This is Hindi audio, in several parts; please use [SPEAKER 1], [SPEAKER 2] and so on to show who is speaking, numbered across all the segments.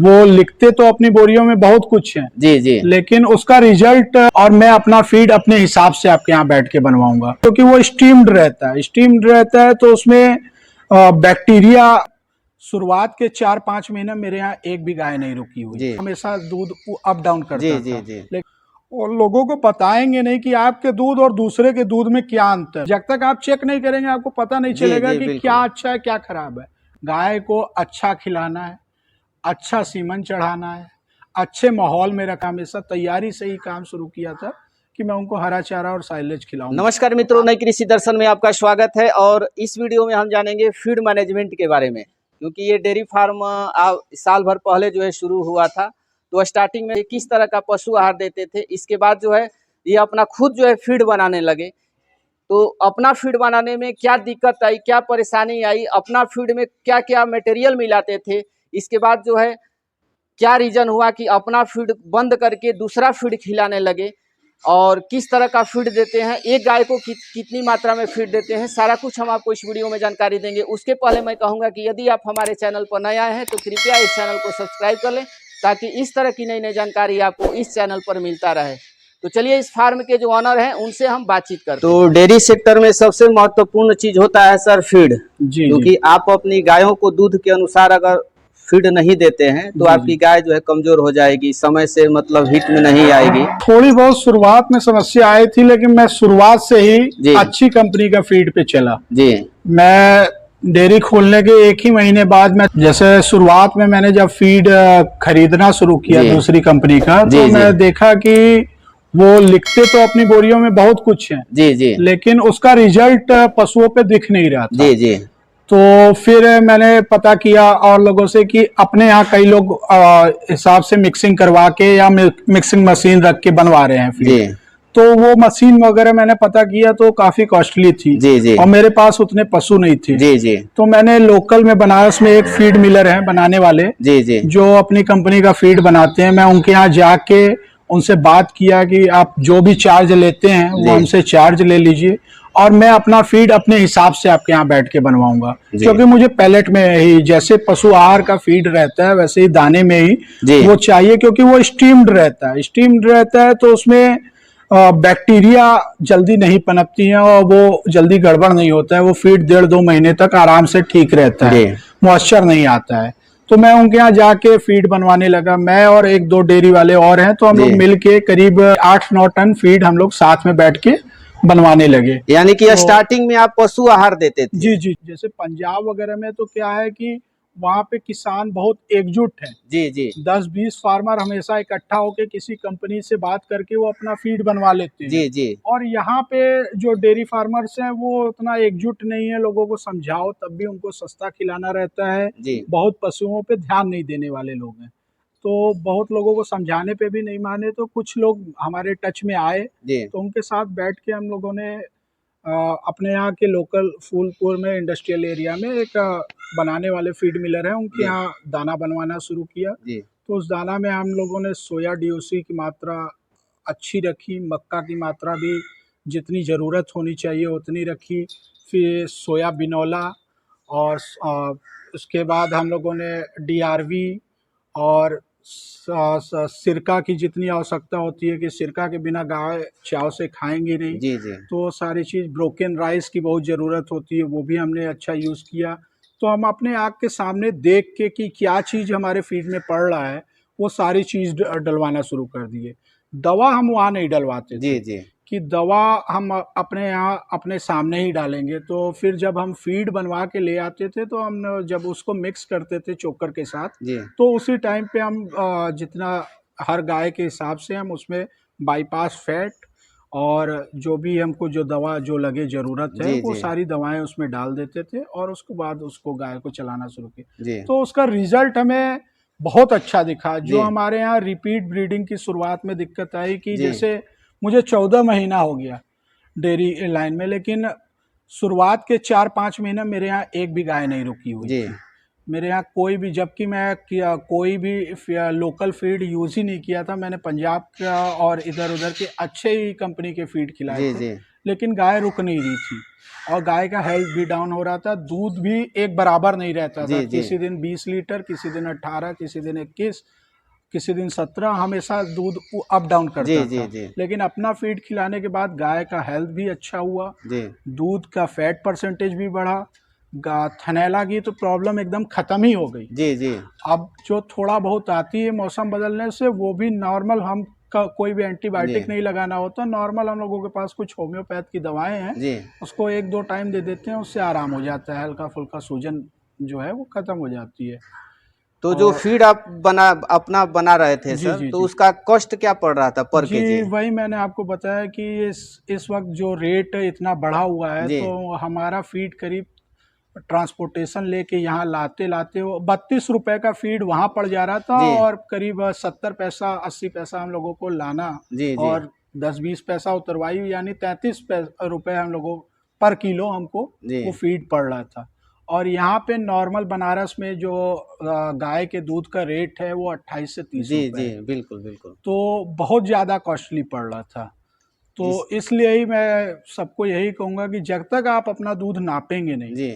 [SPEAKER 1] वो लिखते तो अपनी बोरियों में बहुत कुछ है
[SPEAKER 2] जी जी
[SPEAKER 1] लेकिन उसका रिजल्ट और मैं अपना फीड अपने हिसाब से आपके यहाँ बैठ के बनवाऊंगा क्योंकि वो स्टीम्ड रहता है तो उसमें बैक्टीरिया शुरुआत के 4-5 महीने मेरे यहाँ एक भी गाय नहीं रुकी हुई,
[SPEAKER 2] जी
[SPEAKER 1] हमेशा दूध अप डाउन करता
[SPEAKER 2] जी
[SPEAKER 1] था।
[SPEAKER 2] जी जी
[SPEAKER 1] लेकिन और लोगों को बताएंगे नहीं कि आपके दूध और दूसरे के दूध में क्या अंतर है। जब तक आप चेक नहीं करेंगे आपको पता नहीं
[SPEAKER 2] जी
[SPEAKER 1] चलेगा
[SPEAKER 2] जी
[SPEAKER 1] कि
[SPEAKER 2] बिल्कुल।
[SPEAKER 1] क्या अच्छा है क्या खराब है। गाय को अच्छा खिलाना है, अच्छा सीमन चढ़ाना है, अच्छे माहौल में रखा। हमेशा तैयारी से ही काम शुरू किया था कि मैं उनको हरा चारा और साइलेज खिलाऊं।
[SPEAKER 2] नमस्कार मित्रों, नई कृषि दर्शन में आपका स्वागत है। और इस वीडियो में हम जानेंगे फीड मैनेजमेंट के बारे में, क्योंकि ये डेयरी फार्म साल भर पहले जो है शुरू हुआ था। तो स्टार्टिंग में किस तरह का पशु आहार देते थे, इसके बाद जो है ये अपना खुद जो है फीड बनाने लगे। तो अपना फीड बनाने में क्या दिक्कत आई, क्या परेशानी आई, अपना फीड में क्या क्या मटेरियल मिलाते थे, इसके बाद जो है क्या रीजन हुआ कि अपना फीड बंद करके दूसरा फीड खिलाने लगे, और किस तरह का फीड देते हैं, एक गाय को कितनी मात्रा में फीड देते हैं, सारा कुछ हम आपको इस वीडियो में जानकारी देंगे। उसके पहले मैं कहूँगा कि यदि आप हमारे चैनल पर नए आए हैं तो कृपया इस चैनल को सब्सक्राइब कर लें, ताकि इस तरह की नई नई जानकारी आपको इस चैनल पर मिलता रहे। तो चलिए इस फार्म के जो ऑनर हैं उनसे हम बातचीत करते हैं। तो डेयरी सेक्टर में सबसे महत्वपूर्ण चीज होता है सर फीड, क्योंकि आप अपनी गायों को दूध के अनुसार अगर फीड नहीं देते हैं तो आपकी गाय जो है कमजोर हो जाएगी, समय से मतलब हिट में नहीं आएगी।
[SPEAKER 1] थोड़ी बहुत शुरुआत में समस्या आई थी लेकिन मैं शुरुआत से ही अच्छी कंपनी का फीड पे चला जी। मैं डेयरी खोलने के 1 ही महीने बाद में, जैसे शुरुआत में मैंने जब फीड खरीदना शुरू किया दूसरी कंपनी का, तो मैं देखा कि वो लिखते तो अपनी बोरियों में बहुत कुछ है जी जी, लेकिन उसका रिजल्ट पशुओं पे दिख नहीं रहा था जी जी। तो फिर मैंने पता किया और लोगों से कि अपने यहाँ कई लोग हिसाब से मिक्सिंग करवा के या मिक्सिंग मशीन रख के बनवा रहे हैं फीड। तो वो मशीन वगैरह मैंने पता किया तो काफी कॉस्टली थी जी जी, और मेरे पास उतने पशु नहीं थे जी जी। तो मैंने लोकल में बनारस में एक फीड मिलर है बनाने वाले जी जी, जो अपनी कंपनी का फीड बनाते हैं। मैं उनके यहाँ जाके उनसे बात किया कि आप जो भी चार्ज लेते हैं वो हमसे चार्ज ले लीजिए और मैं अपना फीड अपने हिसाब से आपके यहाँ बैठ के बनवाऊंगा, क्योंकि मुझे पैलेट में ही जैसे पशु आहार का फीड रहता है वैसे ही दाने में ही वो चाहिए, क्योंकि वो स्टीम्ड रहता है तो उसमें बैक्टीरिया जल्दी नहीं पनपती हैं और वो जल्दी गड़बड़ नहीं होता है। वो फीड 1.5-2 महीने तक आराम से ठीक रहता है, मॉइस्चर नहीं आता है। तो मैं उनके यहाँ जाके फीड बनवाने लगा, मैं और 1-2 डेयरी वाले और हैं, तो हम लोग मिल के करीब 8-9 टन फीड हम लोग साथ में बैठ के बनवाने लगे।
[SPEAKER 2] यानी कि स्टार्टिंग में आप पशु आहार देते थे?
[SPEAKER 1] जी जी, जैसे पंजाब वगैरह में तो क्या है कि वहाँ पे किसान बहुत एकजुट है जी जी, 10-20 फार्मर हमेशा इकट्ठा होके किसी कंपनी से बात करके वो अपना फीड बनवा लेते हैं जी जी। और यहाँ पे जो डेयरी फार्मर्स हैं वो उतना एकजुट नहीं है, लोगों को समझाओ तब भी उनको सस्ता खिलाना रहता है जी। बहुत पशुओं पे ध्यान नहीं देने वाले लोग हैं, तो बहुत लोगों को समझाने पे भी नहीं माने। तो कुछ लोग हमारे टच में आए तो उनके साथ बैठ के हम लोगों ने अपने यहाँ के लोकल फूलपुर में इंडस्ट्रियल एरिया में एक बनाने वाले फीड मिलर है, उनके यहाँ दाना बनवाना शुरू किया। तो उस दाना में हम लोगों ने सोया डीओसी की मात्रा अच्छी रखी, मक्का की मात्रा भी जितनी ज़रूरत होनी चाहिए उतनी रखी, फिर सोया बिनौला, और उसके बाद हम लोगों ने DRV और सिरका की जितनी आवश्यकता होती है कि सिरका के बिना गाय चाव से खाएंगी नहीं जी जी, तो सारी चीज़, ब्रोकन राइस की बहुत ज़रूरत होती है, वो भी हमने अच्छा यूज़ किया। तो हम अपने आँख के सामने देख के कि क्या चीज़ हमारे फीड में पड़ रहा है वो सारी चीज़ डलवाना शुरू कर दिए। दवा हम वहाँ नहीं डलवाते जी जी, कि दवा हम अपने यहाँ अपने सामने ही डालेंगे। तो फिर जब हम फीड बनवा के ले आते थे तो हम जब उसको मिक्स करते थे चोकर के साथ तो उसी टाइम पे हम जितना हर गाय के हिसाब से हम उसमें बाईपास फैट और जो भी हमको जो दवा जो लगे ज़रूरत है वो सारी दवाएं उसमें डाल देते थे और उसके बाद उसको गाय को चलाना शुरू किया। तो उसका रिजल्ट हमें बहुत अच्छा दिखा। जो हमारे यहाँ रिपीट ब्रीडिंग की शुरुआत में दिक्कत आई कि जैसे मुझे 14 महीना हो गया डेयरी लाइन में, लेकिन शुरुआत के 4-5 महीने मेरे यहाँ एक भी गाय नहीं रुकी हुई थी मेरे यहाँ कोई भी, जबकि मैं कोई भी लोकल फीड यूज़ ही नहीं किया था। मैंने पंजाब का और इधर उधर के अच्छे ही कंपनी के फीड खिलाए थे, लेकिन गाय रुक नहीं रही थी और गाय का हेल्थ भी डाउन हो रहा था, दूध भी एक बराबर नहीं रहता था। किसी दिन 20 लीटर, किसी दिन 18, किसी दिन 21, किसी दिन 17, हमेशा दूध अप डाउन करता था। लेकिन अपना फीड खिलाने के बाद गाय का हेल्थ भी अच्छा हुआ, दूध का फैट परसेंटेज भी बढ़ा, थनैला की तो प्रॉब्लम एकदम खत्म ही हो गई। अब जो थोड़ा बहुत आती है मौसम बदलने से, वो भी नॉर्मल, हम का कोई भी एंटीबायोटिक नहीं लगाना होता, नॉर्मल हम लोगों के पास कुछ होम्योपैथ की दवाएं हैं, उसको 1-2 टाइम दे देते हैं, उससे आराम हो जाता है, हल्का फुल्का सूजन जो है वो खत्म हो जाती है।
[SPEAKER 2] तो जो फीड आप अपना बना रहे थे सर, तो उसका कॉस्ट क्या पड़ रहा था पर केजी?
[SPEAKER 1] वही मैंने आपको बताया कि इस वक्त जो रेट इतना बढ़ा हुआ है, तो हमारा फीड करीब ट्रांसपोर्टेशन लेके यहाँ लाते 32 रुपए का फीड वहां पड़ जा रहा था, और करीब 70 पैसा 80 पैसा हम लोगों को लाना, और 10-20 पैसा उतरवाई, यानी 33 रुपए हम लोगों पर किलो हमको वो फीड पड़ रहा था। और यहाँ पे नॉर्मल बनारस में जो गाय के दूध का रेट है वो 28 से 30 रुपए है।
[SPEAKER 2] बिल्कुल बिल्कुल।
[SPEAKER 1] तो बहुत ज़्यादा कॉस्टली पड़ रहा था। तो इसलिए ही मैं सबको यही कहूँगा कि जब तक आप अपना दूध नापेंगे नहीं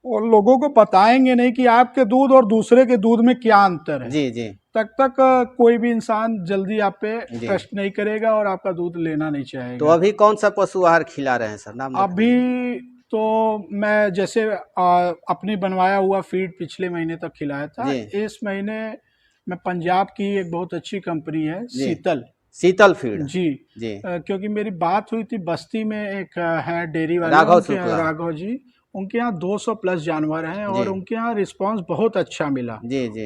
[SPEAKER 1] और लोगों को बताएंगे नहीं कि आपके दूध और दूसरे के दूध में क्या अंतर है, तब तक कोई भी इंसान जल्दी आप पे ट्रस्ट नहीं करेगा और आपका दूध लेना नहीं चाहेगा।
[SPEAKER 2] तो अभी कौन सा पशु आहार खिला रहे हैं सर, नाम?
[SPEAKER 1] अभी तो मैं जैसे अपनी बनवाया हुआ फीड पिछले महीने तक खिलाया था। इस महीने मैं पंजाब की एक बहुत अच्छी कंपनी है
[SPEAKER 2] शीतल फीड
[SPEAKER 1] क्योंकि मेरी बात हुई थी बस्ती में, एक है डेयरी वाले राघव जी, उनके यहाँ 200 प्लस जानवर हैं और उनके यहाँ रिस्पांस बहुत अच्छा मिला।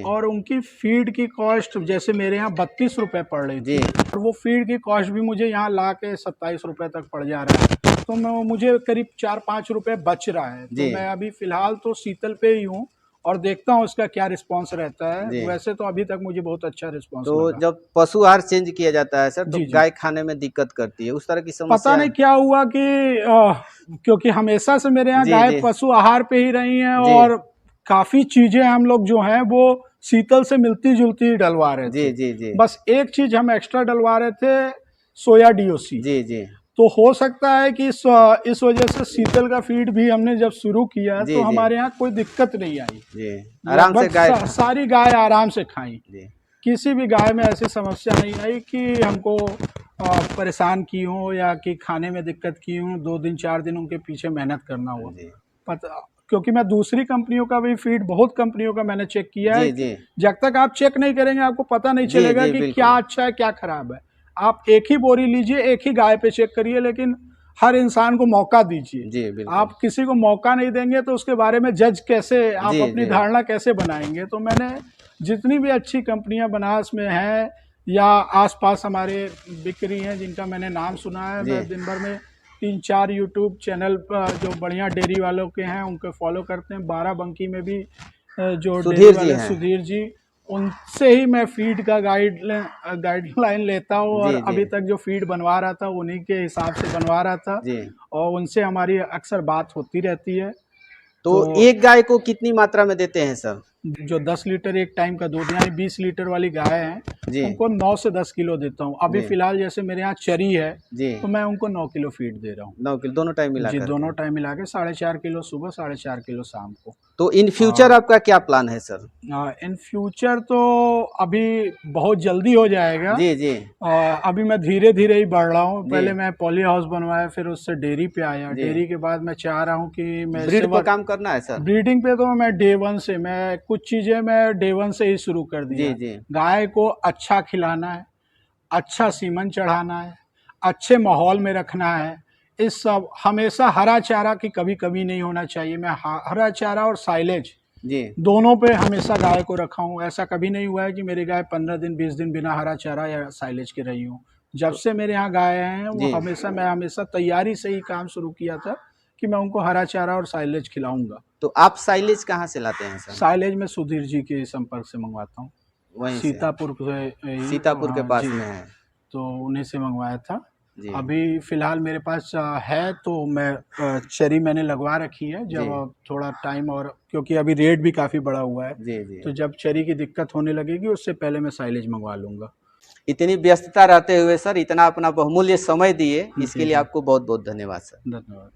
[SPEAKER 1] और उनकी फीड की कॉस्ट जैसे मेरे यहाँ 32 रुपए पड़ रही थी, और वो फीड की कॉस्ट भी मुझे यहाँ ला के 27 रुपए तक पड़ जा रहा है, तो मुझे करीब 4-5 रुपए बच रहा है। तो मैं अभी फिलहाल तो शीतल पे ही हूँ और देखता हूँ उसका क्या रिस्पांस रहता है। वैसे तो अभी तक मुझे बहुत अच्छा रिस्पांस
[SPEAKER 2] तो लगा। जब पशु आहार चेंज किया जाता है सर, तो गाय खाने में दिक्कत करती है, उस तरह की समस्या?
[SPEAKER 1] पता नहीं क्या हुआ कि क्योंकि हमेशा से मेरे यहाँ गाय पशु आहार पे ही रही हैं, और काफी चीजें हम लोग जो हैं वो शीतल से मिलती जुलती डलवा रहे थे। बस एक चीज हम एक्स्ट्रा डलवा रहे थे, सोया DOC। तो हो सकता है कि इस वजह से शीतल का फीड भी हमने जब शुरू किया तो हमारे यहाँ कोई दिक्कत नहीं आई,
[SPEAKER 2] आराम से गाय
[SPEAKER 1] सारी गाय आराम से खाई, किसी भी गाय में ऐसी समस्या नहीं आई कि हमको परेशान की हो या कि खाने में दिक्कत की हो, 2 दिन 4 दिन उनके पीछे मेहनत करना हुआ। पता, क्योंकि मैं दूसरी कंपनियों का भी फीड, बहुत कंपनियों का मैंने चेक किया है, जब तक आप चेक नहीं करेंगे आपको पता नहीं चलेगा कि क्या अच्छा है क्या खराब है। आप एक ही बोरी लीजिए, एक ही गाय पे चेक करिए, लेकिन हर इंसान को मौका दीजिए। आप किसी को मौका नहीं देंगे तो उसके बारे में जज कैसे, आप अपनी धारणा कैसे बनाएंगे। तो मैंने जितनी भी अच्छी कंपनियां बनारस में हैं या आसपास हमारे बिक रही हैं, जिनका मैंने नाम सुना है, मैं दिन भर में 3-4 यूट्यूब चैनल पर जो बढ़िया डेयरी वालों के हैं उनको फॉलो करते हैं। बाराबंकी में भी जो डेयरी वाले सुधीर जी, उनसे ही मैं फीड का गाइडलाइन लेता हूँ, और अभी तक जो फीड बनवा रहा था उन्हीं के हिसाब से बनवा रहा था, और उनसे हमारी अक्सर बात होती रहती है।
[SPEAKER 2] तो एक गाय को कितनी मात्रा में देते हैं सर?
[SPEAKER 1] जो 10 लीटर एक टाइम का दूध, यानी 20 लीटर वाली गाय है, उनको 9 से 10 किलो देता हूँ। अभी फिलहाल जैसे मेरे यहाँ चरी है तो मैं उनको 9 किलो फीड दे रहा हूँ।
[SPEAKER 2] 9 किलो दोनों टाइम मिला?
[SPEAKER 1] दोनों टाइम मिला के 4.5 किलो सुबह, 4.5 किलो शाम को।
[SPEAKER 2] तो इन फ्यूचर आपका क्या प्लान है सर?
[SPEAKER 1] इन फ्यूचर तो अभी बहुत जल्दी हो जाएगा। अभी मैं धीरे धीरे ही बढ़ रहा हूँ। पहले मैं पॉली हाउस बनवाया, फिर उससे डेयरी पे आया। डेयरी के बाद मैं चाह रहा हूँ कि मैं
[SPEAKER 2] ब्रीड पर काम करना है सर।
[SPEAKER 1] ब्रीडिंग पे तो मैं डे 1 से, मैं कुछ चीजें मैं डे 1 से ही शुरू कर दिया। गाय को अच्छा खिलाना है, अच्छा सीमन चढ़ाना है, अच्छे माहौल में रखना है। इस सब हमेशा हरा चारा की कभी कभी नहीं होना चाहिए। मैं हरा चारा और साइलेज दोनों पे हमेशा गाय को रखा हूँ। ऐसा कभी नहीं हुआ है कि मेरी गाय 15 दिन 20 दिन बिना हरा चारा या साइलेज के रही हूँ। जब से मेरे यहाँ गाय हैं वो मैं हमेशा तैयारी से ही काम शुरू किया था कि मैं उनको हरा चारा और साइलेज खिलाऊंगा।
[SPEAKER 2] तो आप साइलेज कहाँ से लाते हैं सर?
[SPEAKER 1] साइलेज में सुधीर जी के संपर्क से मंगवाता हूँ,
[SPEAKER 2] वहीं
[SPEAKER 1] सीतापुर
[SPEAKER 2] के पास में है,
[SPEAKER 1] तो उन्हीं से मंगवाया था। अभी फिलहाल मेरे पास है, तो मैं चरी मैंने लगवा रखी है। जब थोड़ा टाइम, और क्योंकि अभी रेट भी काफ़ी बढ़ा हुआ है, तो जब चरी की दिक्कत होने लगेगी उससे पहले मैं साइलेज मंगवा लूँगा।
[SPEAKER 2] इतनी व्यस्तता रहते हुए सर इतना अपना बहुमूल्य समय दिए, इसके लिए आपको बहुत बहुत धन्यवाद सर।
[SPEAKER 1] धन्यवाद।